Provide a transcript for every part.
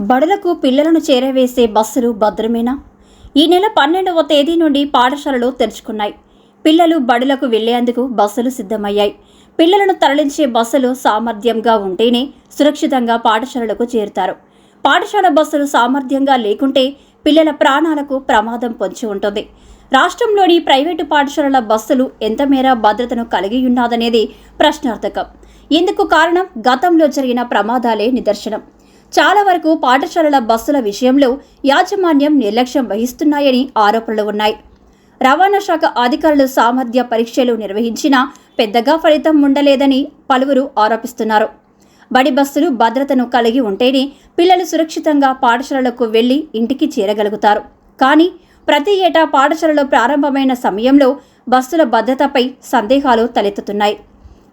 బడులకు పిల్లలను చేరవేసే బస్సులు భద్రమేనా? ఈ నెల 12వ తేదీ నుండి పాఠశాలలు తెరుచుకున్నాయి. పిల్లలు బడులకు వెళ్లేందుకు బస్సులు సిద్ధమయ్యాయి. పిల్లలను తరలించే బస్సులు సామర్థ్యంగా ఉంటేనే సురక్షితంగా పాఠశాలలకు చేరుతారు. పాఠశాల బస్సులు సామర్థ్యంగా లేకుంటే పిల్లల ప్రాణాలకు ప్రమాదం పొంచి ఉంటుంది. రాష్ట్రంలోని ప్రైవేటు పాఠశాలల బస్సులు ఎంత మేర భద్రతను కలిగి ఉన్నదనేది ప్రశ్నార్థకం. ఇందుకు కారణం గతంలో జరిగిన ప్రమాదాలే నిదర్శనం. చాలా వరకు పాఠశాలల బస్సుల విషయంలో యాజమాన్యం నిర్లక్ష్యం వహిస్తున్నాయని ఆరోపణలు ఉన్నాయి. రవాణా శాఖ అధికారులు సామర్థ్య పరీక్షలు నిర్వహించినా పెద్దగా ఫలితం ఉండలేదని పలువురు ఆరోపిస్తున్నారు. బడి బస్సులు భద్రతను కలిగి ఉంటేనే పిల్లలు సురక్షితంగా పాఠశాలలకు వెళ్లి ఇంటికి చేరగలుగుతారు. కానీ ప్రతి ఏటా పాఠశాలలు ప్రారంభమైన సమయంలో బస్సుల భద్రతపై సందేహాలు తలెత్తుతున్నాయి.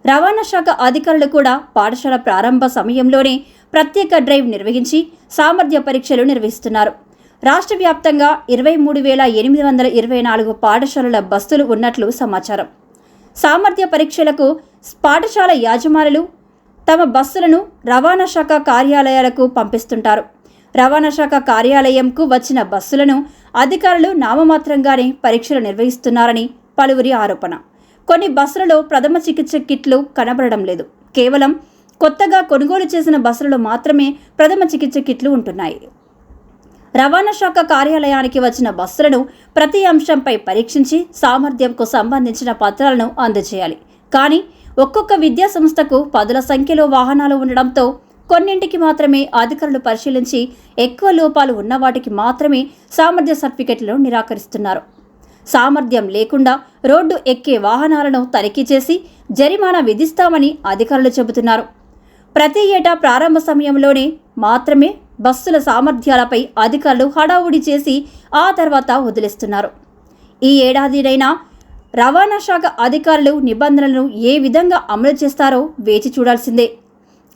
రవాణా శాఖ అధికారులు కూడా పాఠశాల ప్రారంభ సమయంలోనే ప్రత్యేక డ్రైవ్ నిర్వహించి సామర్థ్య పరీక్షలు నిర్వహిస్తున్నారు. రాష్ట్ర వ్యాప్తంగా 23,824 పాఠశాలల బస్సులు ఉన్నట్లు సమాచారం. సామర్థ్య పరీక్షలకు పాఠశాల యాజమానులు తమ బస్సులను రవాణా శాఖ కార్యాలయాలకు పంపిస్తుంటారు. రవాణా శాఖ కార్యాలయంకు వచ్చిన బస్సులను అధికారులు నామమాత్రంగానే పరీక్షలు నిర్వహిస్తున్నారని పలువురి ఆరోపణ. కొన్ని బస్సులలో ప్రథమ చికిత్స కిట్లు కనబడడం లేదు. కేవలం కొత్తగా కొనుగోలు చేసిన బస్సులలో మాత్రమే ప్రథమ చికిత్స కిట్లు ఉంటున్నాయి. రవాణా శాఖ కార్యాలయానికి వచ్చిన బస్సులను ప్రతి అంశంపై పరీక్షించి సామర్థ్యంకు సంబంధించిన పత్రాలను అందజేయాలి. కానీ ఒక్కొక్క విద్యా సంస్థకు పదుల సంఖ్యలో వాహనాలు ఉండడంతో కొన్నింటికి మాత్రమే అధికారులు పరిశీలించి ఎక్కువ లోపాలు ఉన్న వాటికి మాత్రమే సామర్థ్య సర్టిఫికెట్లను నిరాకరిస్తున్నారు. సామర్థ్యం లేకుండా రోడ్డు ఎక్కే వాహనాలను తనిఖీ చేసి జరిమానా విధిస్తామని అధికారులు చెబుతున్నారు. ప్రతి ఏటా ప్రారంభ సమయంలోనే మాత్రమే బస్సుల సామర్థ్యాలపై అధికారులు హడావుడి చేసి ఆ తర్వాత వదిలేస్తున్నారు. ఈ ఏడాదినైనా రవాణా శాఖ అధికారులు నిబంధనలను ఏ విధంగా అమలు చేస్తారో వేచి చూడాల్సిందే.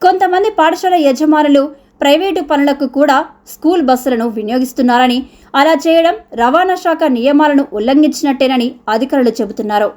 కొంతమంది పాఠశాల యజమానులు ప్రైవేటు పనులకు కూడా స్కూల్ బస్సులను వినియోగిస్తున్నారని, అలా చేయడం రవాణా శాఖ నియమాలను ఉల్లంఘించినట్టేనని అధికారులు చెబుతున్నారు.